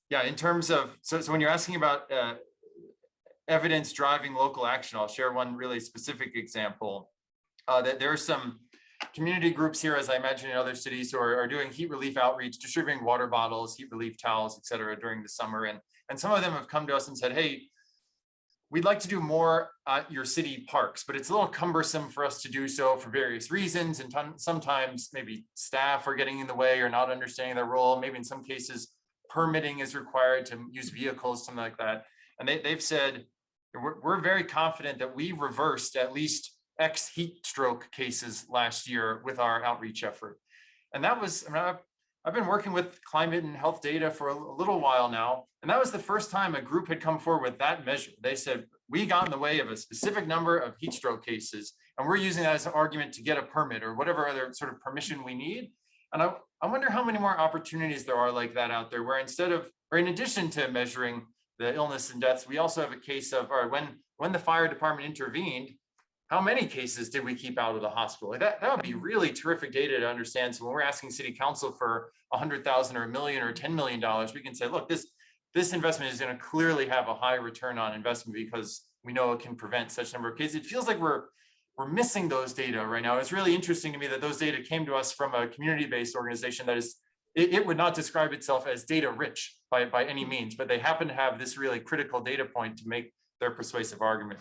Yeah, in terms of, so when you're asking about evidence driving local action, I'll share one really specific example. That there are some community groups here, as I imagine in other cities, who are doing heat relief outreach, distributing water bottles, heat relief towels, et cetera, during the summer. And some of them have come to us and said, hey, we'd like to do more at your city parks, but it's a little cumbersome for us to do so for various reasons. And sometimes maybe staff are getting in the way or not understanding their role. Maybe in some cases, permitting is required to use vehicles, something like that. And they've said, we're very confident that we reversed at least X heat stroke cases last year with our outreach effort. And that was, I mean, I've been working with climate and health data for a little while now, and that was the first time a group had come forward with that measure. They said, we got in the way of a specific number of heat stroke cases, and we're using that as an argument to get a permit or whatever other sort of permission we need. And I wonder how many more opportunities there are like that out there, where instead of, or in addition to measuring the illness and deaths, we also have a case of, all right, when the fire department intervened, how many cases did we keep out of the hospital? Like that would be really terrific data to understand. So when we're asking city council for 100,000 or $1 million or $10 million, we can say, look, this investment is going to clearly have a high return on investment because we know it can prevent such number of cases. It feels like we're missing those data right now. It's really interesting to me that those data came to us from a community-based organization that is, it would not describe itself as data rich by any means, but they happen to have this really critical data point to make their persuasive arguments.